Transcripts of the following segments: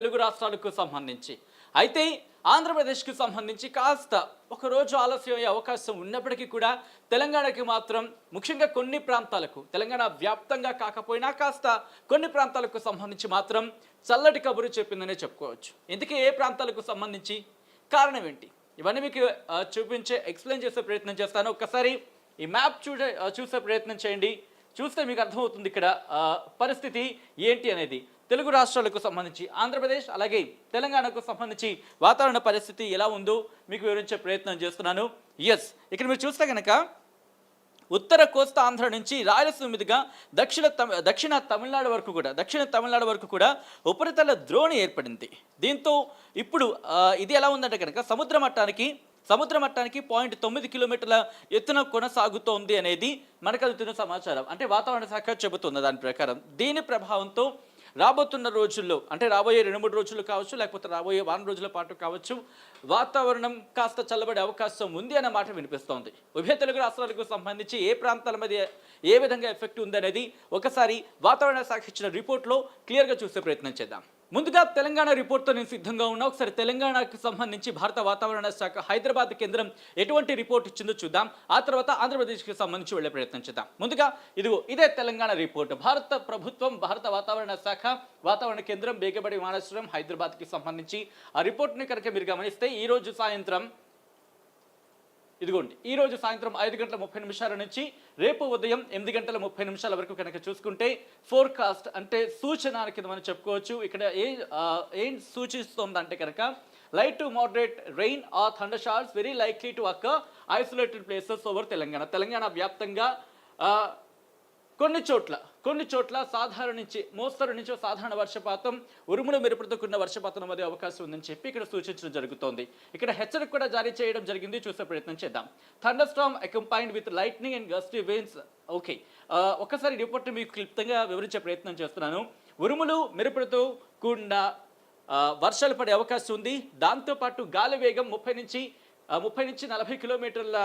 తెలుగు రాష్ట్రాలకు సంబంధించి అయితే ఆంధ్రప్రదేశ్కి సంబంధించి కాస్త ఒక రోజు ఆలస్యం అయ్యే అవకాశం ఉన్నప్పటికీ కూడా తెలంగాణకి మాత్రం ముఖ్యంగా కొన్ని ప్రాంతాలకు తెలంగాణ వ్యాప్తంగా కాకపోయినా కాస్త కొన్ని ప్రాంతాలకు సంబంధించి మాత్రం చల్లటి కబురు చెప్పిందనే చెప్పుకోవచ్చు. ఇందుకే ఏ ప్రాంతాలకు సంబంధించి కారణం ఏంటి ఇవన్నీ మీకు ఎక్స్ప్లెయిన్ చేసే ప్రయత్నం చేస్తాను. ఒక్కసారి ఈ మ్యాప్ చూసే ప్రయత్నం చేయండి. చూస్తే మీకు అర్థమవుతుంది ఇక్కడ పరిస్థితి ఏంటి అనేది. తెలుగు రాష్ట్రాలకు సంబంధించి ఆంధ్రప్రదేశ్ అలాగే తెలంగాణకు సంబంధించి వాతావరణ పరిస్థితి ఎలా ఉందో మీకు వివరించే ప్రయత్నం చేస్తున్నాను. ఇక్కడ మీరు చూస్తే కనుక ఉత్తర కోస్తా ఆంధ్ర నుంచి రాయలసీమ మీదుగా దక్షిణ తమిళనాడు వరకు కూడా ఉపరితల ద్రోణి ఏర్పడింది. దీంతో ఇప్పుడు ఇది ఎలా ఉందంటే కనుక సముద్ర మట్టానికి 0.9 కిలోమీటర్ల ఎత్తున కొనసాగుతోంది అనేది మనకు అందుతున్న సమాచారం. అంటే వాతావరణ శాఖ చెబుతుంది దాని ప్రకారం. దీని ప్రభావంతో రాబోతున్న రోజుల్లో అంటే రాబోయే 2-3 రోజులు కావచ్చు, లేకపోతే రాబోయే వారం రోజుల పాటు కావచ్చు, వాతావరణం కాస్త చల్లబడే అవకాశం ఉంది అన్న మాట వినిపిస్తోంది. ఉభయ తెలుగు రాష్ట్రాలకు సంబంధించి ఏ ప్రాంతాల మీద ఏ విధంగా ఎఫెక్ట్ ఉంది అనేది ఒకసారి వాతావరణ శాఖ ఇచ్చిన రిపోర్ట్లో క్లియర్గా చూసే ప్రయత్నం చేద్దాం. ముందుగా తెలంగాణ రిపోర్ట్తో నేను సిద్ధంగా ఉన్నా. ఒకసారి తెలంగాణకు సంబంధించి భారత వాతావరణ శాఖ హైదరాబాద్ కేంద్రం ఎటువంటి రిపోర్ట్ ఇచ్చిందో చూద్దాం. ఆ తర్వాత ఆంధ్రప్రదేశ్కి సంబంధించి వెళ్ళే ప్రయత్నం చేద్దాం. ముందుగా ఇదే తెలంగాణ రిపోర్ట్. భారత ప్రభుత్వం, భారత వాతావరణ శాఖ, వాతావరణ కేంద్రం, బేగబడి విమానాశ్రయం హైదరాబాద్కి సంబంధించి ఆ రిపోర్ట్ని కనుక మీరు గమనిస్తే ఈ రోజు సాయంత్రం 5:30 నుంచి రేపు ఉదయం 8:30 వరకు కనుక చూసుకుంటే ఫోర్కాస్ట్ అంటే సూచన కింద మనం చెప్పుకోవచ్చు. ఇక్కడ ఏం సూచిస్తోందంటే కనుక light to moderate rain are thunder showers very likely to occur isolated places over Telangana వ్యాప్తంగా కొన్ని చోట్ల సాధారణ నుంచి మోస్తరు నుంచి సాధారణ వర్షపాతం, ఉరుములు మెరుపులతో కూడిన వర్షపాతం మధ్య అవకాశం ఉందని చెప్పి ఇక్కడ సూచించడం జరుగుతోంది. ఇక్కడ హెచ్చరిక కూడా జారీ చేయడం జరిగింది. చూసే ప్రయత్నం చేద్దాం. Thunderstorm accompanied with lightning and gusty winds. ఒక్కసారి రిపోర్ట్ మీకు క్లుప్తంగా వివరించే ప్రయత్నం చేస్తున్నాను. ఉరుములు మెరుపులతో కూడిన వర్షాలు పడే అవకాశం ఉంది. దాంతోపాటు గాలి వేగం 30 నుంచి 40 కిలోమీటర్ల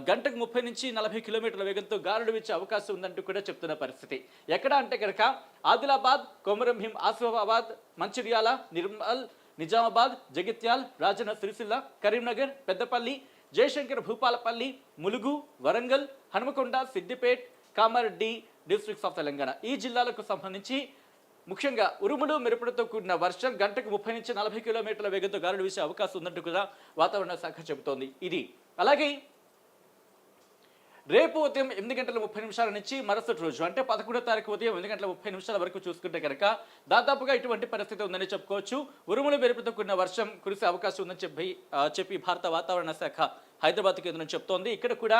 గంటకు 30 నుంచి 40 కిలోమీటర్ల వేగంతో గాలులు వీచే అవకాశం ఉందంటూ కూడా చెప్తున్న పరిస్థితి. ఎక్కడ అంటే కనుక ఆదిలాబాద్, కొమరంభీం, ఆసిఫాబాద్, మంచిర్యాల, నిర్మల్, నిజామాబాద్, జగిత్యాల్, రాజన్న సిరిసిల్ల, కరీంనగర్, పెద్దపల్లి, జయశంకర్ భూపాలపల్లి, ములుగు, వరంగల్, హనుమకొండ, సిద్దిపేట్, కామారెడ్డి డిస్ట్రిక్ట్స్ ఆఫ్ తెలంగాణ. ఈ జిల్లాలకు సంబంధించి ముఖ్యంగా ఉరుములు మెరుపులతో కూడిన వర్షం గంటకు 30 నుంచి 40 కిలోమీటర్ల వేగంతో గాలులు వీసే అవకాశం ఉందంటూ కూడా వాతావరణ శాఖ చెబుతోంది. అలాగే రేపు ఉదయం 8:30 నుంచి మరుసటి రోజు అంటే 11వ తారీఖు ఉదయం 8:30 వరకు చూసుకుంటే కనుక దాదాపుగా ఇటువంటి పరిస్థితి ఉందని చెప్పుకోవచ్చు. ఉరుములు మెరుపుతో కూడిన వర్షం కురిసే అవకాశం ఉందని చెప్పి భారత వాతావరణ శాఖ హైదరాబాద్ కేంద్రం చెప్తోంది. ఇక్కడ కూడా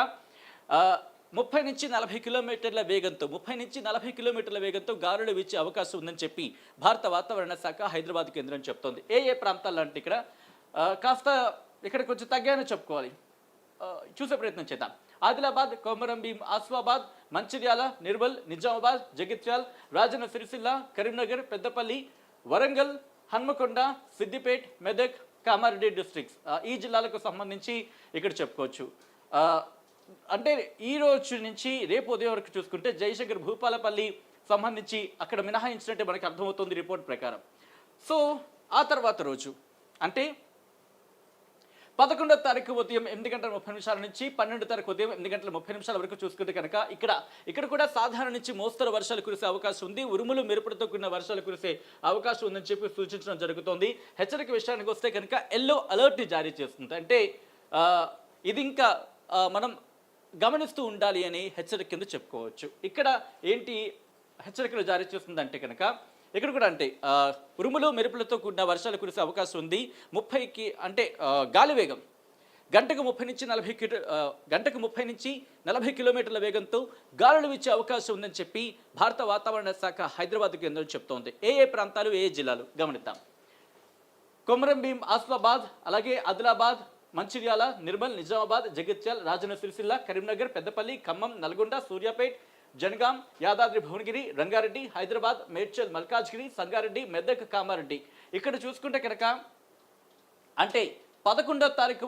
30 నుంచి 40 కిలోమీటర్ల వేగంతో గాలులు వీచే అవకాశం ఉందని చెప్పి భారత వాతావరణ శాఖ హైదరాబాద్ కేంద్రం చెప్తోంది. ఏ ప్రాంతాల్లో అంటే ఇక్కడ కొంచెం తగ్గాయని చెప్పుకోవాలి. చూసే ప్రయత్నం చేద్దాం. ఆదిలాబాద్, కొమరంభీం, ఆసిఫాబాద్, మంచిర్యాల, నిర్మల్, నిజామాబాద్, జగిత్యాల్, రాజన్న సిరిసిల్ల, కరీంనగర్, పెద్దపల్లి, వరంగల్, హన్మకొండ, సిద్దిపేట్, మెదక్, కామారెడ్డి డిస్ట్రిక్ట్స్ ఈ జిల్లాలకు సంబంధించి ఇక్కడ చెప్పుకోవచ్చు. అంటే ఈ రోజు నుంచి రేపు ఉదయం వరకు చూసుకుంటే జయశంకర్ భూపాలపల్లి సంబంధించి అక్కడ మినహాయించినట్టే మనకు అర్థమవుతుంది రిపోర్ట్ ప్రకారం. ఆ తర్వాత రోజు అంటే 11వ తారీఖు ఉదయం 8:30 నుంచి 12వ తారీఖు ఉదయం 8:30 వరకు చూసుకుంటే కనుక ఇక్కడ కూడా సాధారణ నుంచి మోస్తరు వర్షాలు కురిసే అవకాశం ఉంది. ఉరుములు మెరుపులతో కూడిన వర్షాలు కురిసే అవకాశం ఉందని చెప్పి సూచించడం జరుగుతోంది. హెచ్చరిక విషయానికి వస్తే కనుక ఎల్లో అలర్ట్ని జారీ చేస్తుంది. అంటే ఇది ఇంకా మనం గమనిస్తూ ఉండాలి అని హెచ్చరిక కింద చెప్పుకోవచ్చు. ఇక్కడ ఏంటి హెచ్చరికలు జారీ చేస్తుందంటే కనుక ఇక్కడ కూడా అంటే ఉరుములు మెరుపులతో కూడిన వర్షాలు కురిసే అవకాశం ఉంది. 30కి అంటే గాలి వేగం గంటకు 30 నుంచి 40 కిలోమీటర్ల వేగంతో గాలులు వీచే అవకాశం ఉందని చెప్పి భారత వాతావరణ శాఖ హైదరాబాద్ కేంద్రం చెప్తోంది. ఏ ప్రాంతాలు, ఏ జిల్లాలు గమనిద్దాం. కొమరంభీం, ఆసిఫాబాద్, అలాగే ఆదిలాబాద్, మంచిర్యాల, నిర్మల్, నిజామాబాద్, జగిత్యాల్, రాజన్న సిరిసిల్ల, కరీంనగర్, పెద్దపల్లి, ఖమ్మం, నల్గొండ, సూర్యాపేట్, జనగాం, యాదాద్రి భువనగిరి, రంగారెడ్డి, హైదరాబాద్, మేడ్చల్, మల్కాజ్గిరి, సంగారెడ్డి, మెదక్, కామారెడ్డి. ఇక్కడ చూసుకుంటే కనుక అంటే 11వ తారీఖు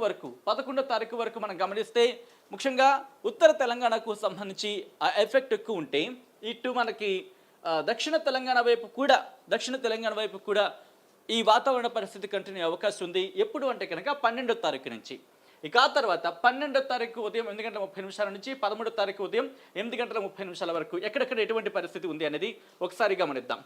వరకు మనం గమనిస్తే ముఖ్యంగా ఉత్తర తెలంగాణకు సంబంధించి ఆ ఎఫెక్ట్ ఎక్కువ ఉంటే ఇటు మనకి దక్షిణ తెలంగాణ వైపు కూడా ఈ వాతావరణ పరిస్థితి కంటిన్యూ అవకాశం ఉంది. ఎప్పుడు అంటే కనుక 12వ తారీఖు నుంచి. ఇక ఆ తర్వాత 12వ తారీఖు ఉదయం 8:30 నుంచి 13వ తారీఖు ఉదయం 8:30 వరకు ఎక్కడెక్కడ ఎటువంటి పరిస్థితి ఉంది అనేది ఒకసారి గమనిద్దాం.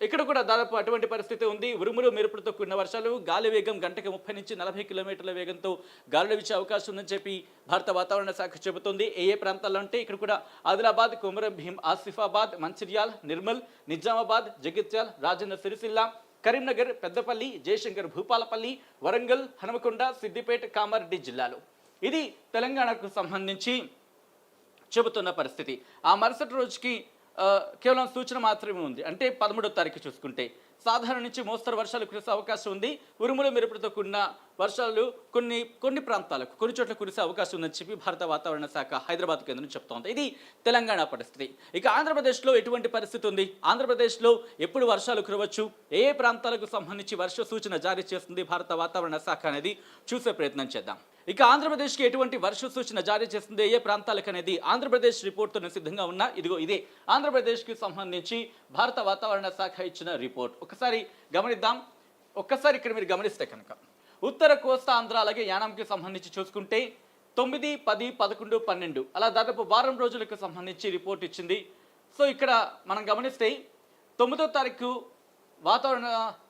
ఇక్కడ కూడా దాదాపు అటువంటి పరిస్థితి ఉంది. ఉరుములు మెరుపులతో కూడిన వర్షాలు, గాలి వేగం గంటకి 30 నుంచి 40 కిలోమీటర్ల వేగంతో గాలులు వీచే అవకాశం ఉందని చెప్పి భారత వాతావరణ శాఖ చెబుతుంది. ఏ ప్రాంతాల్లో అంటే ఇక్కడ కూడా ఆదిలాబాద్, కొమరం భీం, ఆసిఫాబాద్, మంచిర్యాల్, నిర్మల్, నిజామాబాద్, జగిత్యాల్, రాజన్న సిరిసిల్ల, కరీంనగర్, పెద్దపల్లి, జయశంకర్ భూపాలపల్లి, వరంగల్, హనుమకొండ, సిద్దిపేట, కామారెడ్డి జిల్లాలు. ఇది తెలంగాణకు సంబంధించి చెబుతున్న పరిస్థితి. ఆ మరుసటి రోజుకి కేవలం సూచన మాత్రమే ఉంది. అంటే 13వ తారీఖు చూసుకుంటే సాధారణ నుంచి మోస్తరు వర్షాలు కురిసే అవకాశం ఉంది. ఉరుములు మెరుపులతో కూడిన వర్షాలు కొన్ని ప్రాంతాలకు కొన్ని చోట్ల కురిసే అవకాశం ఉందని చెప్పి భారత వాతావరణ శాఖ హైదరాబాద్ కేంద్రం చెప్తోంది. ఇది తెలంగాణ పరిస్థితి. ఇక ఆంధ్రప్రదేశ్లో ఎటువంటి పరిస్థితి ఉంది? ఆంధ్రప్రదేశ్లో ఎప్పుడు వర్షాలు కురవచ్చు, ఏ ప్రాంతాలకు సంబంధించి వర్ష సూచన జారీ చేస్తుంది భారత వాతావరణ శాఖ అనేది చూసే ప్రయత్నం చేద్దాం. ఇక ఆంధ్రప్రదేశ్కి ఎటువంటి వర్ష సూచన జారీ చేస్తుంది, ఏ ప్రాంతాలకు అనేది ఆంధ్రప్రదేశ్ రిపోర్ట్తో సిద్ధంగా ఉన్న ఇదే ఆంధ్రప్రదేశ్కి సంబంధించి భారత వాతావరణ శాఖ ఇచ్చిన రిపోర్ట్. ఒకసారి గమనిద్దాం. ఒక్కసారి ఇక్కడ మీరు గమనిస్తే కనుక ఉత్తర కోస్తా ఆంధ్ర అలాగే యానాంకి సంబంధించి చూసుకుంటే 9, 10, 11, 12 అలా దాదాపు వారం రోజులకు సంబంధించి రిపోర్ట్ ఇచ్చింది. సో ఇక్కడ మనం గమనిస్తే 9వ తారీఖు వాతావరణ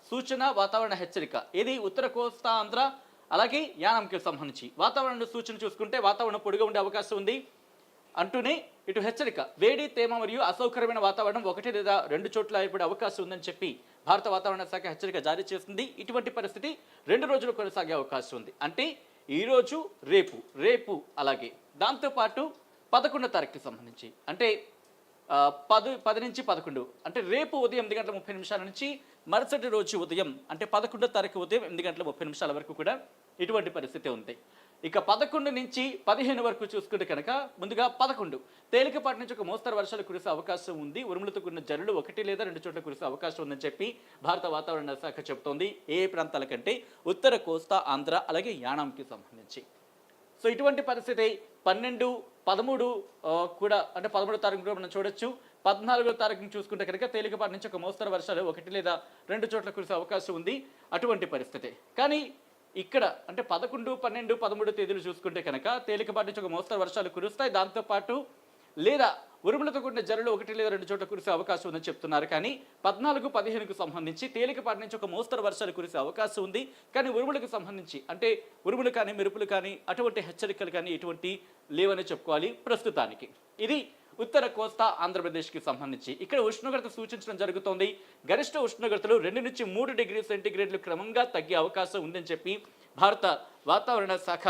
సూచన, వాతావరణ హెచ్చరిక ఇది ఉత్తర కోస్తా ఆంధ్ర అలాగే యానాంకి సంబంధించి వాతావరణ సూచన చూసుకుంటే వాతావరణం పొడిగా ఉండే అవకాశం ఉంది అంటూనే ఇటు హెచ్చరిక వేడి, తేమ మరియు అసౌకర్యమైన వాతావరణం 1 లేదా 2 చోట్ల ఏర్పడే అవకాశం ఉందని చెప్పి భారత వాతావరణ శాఖ హెచ్చరిక జారీ చేస్తుంది. ఇటువంటి పరిస్థితి 2 రోజులు కొనసాగే అవకాశం ఉంది. అంటే ఈరోజు, రేపు అలాగే దాంతోపాటు 11వ తారీఖుకి సంబంధించి అంటే 10 నుంచి 11 అంటే రేపు ఉదయం 8:30 నుంచి మరుసటి రోజు ఉదయం అంటే 11వ తారీఖు ఉదయం 8:30 వరకు కూడా ఇటువంటి పరిస్థితి ఉంది. ఇక 11 నుంచి 15 వరకు చూసుకుంటే కనుక ముందుగా 11 తేలికపాటి నుంచి ఒక మోస్తరు వర్షాలు కురిసే అవకాశం ఉంది. ఉరుములతో కూడిన జల్లులు 1 లేదా 2 చోట్ల కురిసే అవకాశం ఉందని చెప్పి భారత వాతావరణ శాఖ చెబుతోంది. ఏ ప్రాంతాల కంటే ఉత్తర కోస్తా ఆంధ్ర అలాగే యానాంకి సంబంధించి. సో ఇటువంటి పరిస్థితి 12, 13 కూడా అంటే 13వ తారీఖు కూడా మనం చూడొచ్చు. 14వ తారీఖుని చూసుకుంటే కనుక తేలికపాటి నుంచి ఒక మోస్తరు వర్షాలు 1 లేదా 2 చోట్ల కురిసే అవకాశం ఉంది. అటువంటి పరిస్థితి. కానీ ఇక్కడ అంటే 11, 12, 13 తేదీలు చూసుకుంటే కనుక తేలికపాటి నుంచి ఒక మోస్తరు వర్షాలు కురుస్తాయి. దాంతోపాటు లేదా ఉరుములతో కూడిన జల్లులు 1 లేదా 2 చోట్ల కురిసే అవకాశం ఉందని చెప్తున్నారు. కానీ 14, 15కు సంబంధించి తేలికపాటి నుంచి ఒక మోస్తరు వర్షాలు కురిసే అవకాశం ఉంది. కానీ ఉరుములకు సంబంధించి అంటే ఉరుములు కానీ మెరుపులు కానీ అటువంటి హెచ్చరికలు కానీ ఎటువంటి లేవని చెప్పుకోవాలి ప్రస్తుతానికి. ఇది ఉత్తర కోస్తా ఆంధ్రప్రదేశ్కి సంబంధించి. ఇక్కడ ఉష్ణోగ్రత సూచించడం జరుగుతోంది. గరిష్ట ఉష్ణోగ్రతలు 2 నుంచి 3 డిగ్రీ సెంటీగ్రేడ్లు క్రమంగా తగ్గే అవకాశం ఉందని చెప్పి భారత వాతావరణ శాఖ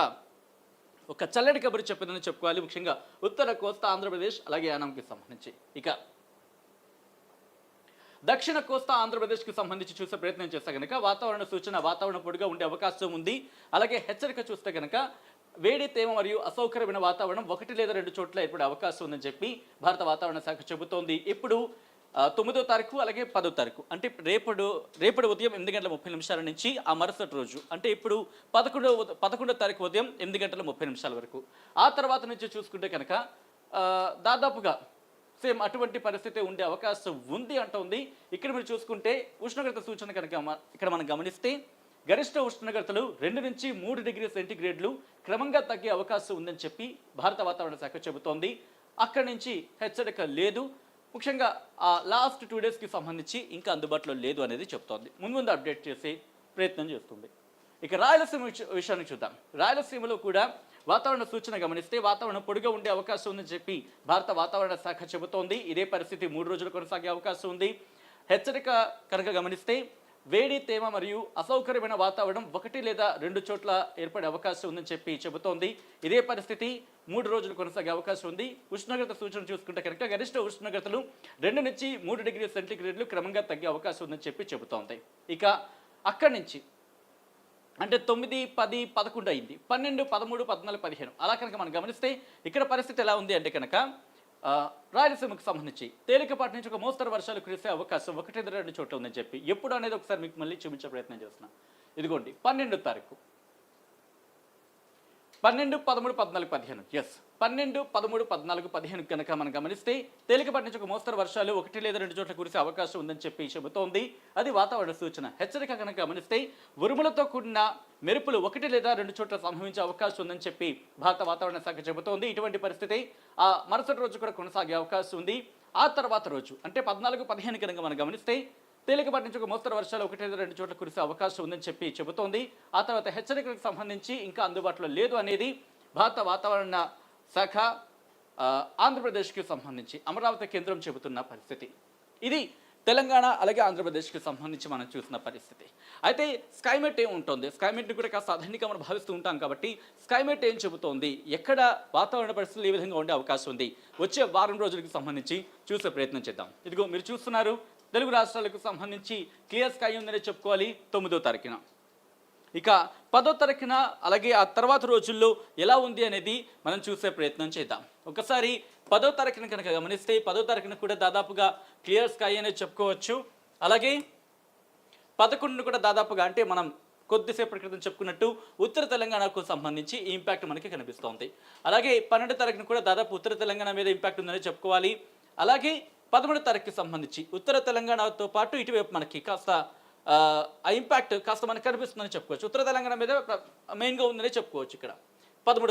ఒక చల్లటి కబురు చెప్పిందని చెప్పుకోవాలి. ముఖ్యంగా ఉత్తర కోస్తా ఆంధ్రప్రదేశ్ అలాగే యానాంకి సంబంధించి. ఇక దక్షిణ కోస్తా ఆంధ్రప్రదేశ్కి సంబంధించి చూసే ప్రయత్నం చేస్తే కనుక వాతావరణ సూచన వాతావరణ పొడిగా ఉండే అవకాశం ఉంది. అలాగే హెచ్చరిక చూస్తే కనుక వేడి, తేమ మరియు అసౌకర్యమైన వాతావరణం 1 లేదా 2 చోట్ల ఏర్పడే అవకాశం ఉందని చెప్పి భారత వాతావరణ శాఖ చెబుతోంది. ఇప్పుడు 9వ తారీఖు అలాగే 10వ తారీఖు అంటే రేపటి ఉదయం 8:30 నుంచి ఆ మరుసటి రోజు అంటే ఇప్పుడు 11వ తారీఖు ఉదయం 8:30 వరకు. ఆ తర్వాత నుంచి చూసుకుంటే కనుక దాదాపుగా సేమ్ అటువంటి పరిస్థితి ఉండే అవకాశం ఉంది అంటోంది. ఇక్కడ మీరు చూసుకుంటే ఉష్ణోగ్రత సూచన కనుక ఇక్కడ మనం గమనిస్తే గరిష్ట ఉష్ణోగ్రతలు 2 నుంచి 3 డిగ్రీ సెంటీగ్రేడ్లు క్రమంగా తగ్గే అవకాశం ఉందని చెప్పి భారత వాతావరణ శాఖ చెబుతోంది. అక్కడి నుంచి హెచ్చరిక లేదు. ముఖ్యంగా ఆ లాస్ట్ 2 డేస్కి సంబంధించి ఇంకా అందుబాటులో లేదు అనేది చెప్తోంది. ముందు అప్డేట్ చేసే ప్రయత్నం చేస్తుంది. ఇక రాయలసీమ విషయాన్ని చూద్దాం. రాయలసీమలో కూడా వాతావరణ సూచన గమనిస్తే వాతావరణం పొడిగా ఉండే అవకాశం ఉందని చెప్పి భారత వాతావరణ శాఖ చెబుతోంది. ఇదే పరిస్థితి 3 రోజులు కొనసాగే అవకాశం ఉంది. హెచ్చరిక కనుక గమనిస్తే వేడి, తేమ మరియు అసౌకర్యమైన వాతావరణం 1 లేదా 2 చోట్ల ఏర్పడే అవకాశం ఉందని చెప్పి చెబుతోంది. ఇదే పరిస్థితి 3 రోజులు కొనసాగే అవకాశం ఉంది. ఉష్ణోగ్రత సూచన చూసుకుంటే కనుక గరిష్ట ఉష్ణోగ్రతలు 2 నుంచి 3 డిగ్రీ సెంటీగ్రేడ్లు క్రమంగా తగ్గే అవకాశం ఉందని చెప్పి చెబుతోంది. ఇక అక్కడి నుంచి అంటే 9, 10, 11 అయింది. 12, 13, 14, 15 అలా కనుక మనం గమనిస్తే ఇక్కడ పరిస్థితి ఎలా ఉంది అంటే కనుక రాయలసీమకు సంబంధించి తేలికపాటి నుంచి ఒక మోస్తరు వర్షాలు కురిసే అవకాశం 1 లేదా 2 చోట్ల ఉందని చెప్పి ఎప్పుడు అనేది ఒకసారి మీకు మళ్ళీ చూపించే ప్రయత్నం చేస్తున్నాను. ఇదిగోండి 12వ తారీఖు 12, 13, 14, 15 ఎస్ 12, 13, 14, 15 కనుక మనం గమనిస్తే తేలికపాటి నుంచి ఒక మోస్తరు వర్షాలు 1 లేదా 2 చోట్ల కురిసే అవకాశం ఉందని చెప్పి చెబుతోంది. అది వాతావరణ సూచన. హెచ్చరిక కనుక గమనిస్తే ఉరుములతో కూడిన మెరుపులు 1 లేదా 2 చోట్ల సంభవించే అవకాశం ఉందని చెప్పి భారత వాతావరణ శాఖ చెబుతోంది. ఇటువంటి పరిస్థితి ఆ మరుసటి రోజు కూడా కొనసాగే అవకాశం ఉంది. ఆ తర్వాత రోజు అంటే 14, 15 కనుక మనం గమనిస్తే తేలికపాటి నుంచి ఒక మోస్తరు వర్షాలు 1 లేదా 2 చోట్ల కురిసే అవకాశం ఉందని చెప్పి చెబుతోంది. ఆ తర్వాత హెచ్చరికలకు సంబంధించి ఇంకా అందుబాటులో లేదు అనేది భారత వాతావరణ శాఖ ఆంధ్రప్రదేశ్కి సంబంధించి అమరావతి కేంద్రం చెబుతున్న పరిస్థితి. ఇది తెలంగాణ అలాగే ఆంధ్రప్రదేశ్కి సంబంధించి మనం చూసిన పరిస్థితి. అయితే స్కైమెట్ ఏం ఉంటుంది, స్కైమెట్ని కూడా కాస్త అధనిక మనం భావిస్తూ ఉంటాం కాబట్టి స్కైమెట్ ఏం చెబుతోంది, ఎక్కడ వాతావరణ పరిస్థితులు ఏ విధంగా ఉండే అవకాశం ఉంది, వచ్చే వారం రోజులకి సంబంధించి చూసే ప్రయత్నం చేద్దాం. ఇదిగో మీరు చూస్తున్నారు, తెలుగు రాష్ట్రాలకు సంబంధించి క్లియర్ స్కై ఉందనే చెప్పుకోవాలి 9వ తారీఖున. ఇక 10వ తారీఖున అలాగే ఆ తర్వాత రోజుల్లో ఎలా ఉంది అనేది మనం చూసే ప్రయత్నం చేద్దాం. ఒకసారి 10వ తారీఖున కనుక గమనిస్తే 10వ తారీఖున కూడా దాదాపుగా క్లియర్ స్కై అనేది చెప్పుకోవచ్చు. అలాగే 11ను కూడా దాదాపుగా అంటే మనం కొద్దిసేపటి క్రితం చెప్పుకున్నట్టు ఉత్తర తెలంగాణకు సంబంధించి ఈ ఇంపాక్ట్ మనకి కనిపిస్తోంది. అలాగే 12వ తారీఖున కూడా దాదాపు ఉత్తర తెలంగాణ మీద ఇంపాక్ట్ ఉందని చెప్పుకోవాలి. అలాగే 13వ తారీఖుకి సంబంధించి ఉత్తర తెలంగాణతో పాటు ఇటువైపు మనకి కాస్త ఆ ఇంపాక్ట్ కాస్త మనకు కనిపిస్తుందని చెప్పుకోవచ్చు. ఉత్తర తెలంగాణ మీద మెయిన్గా ఉందని చెప్పుకోవచ్చు. ఇక్కడ 13వ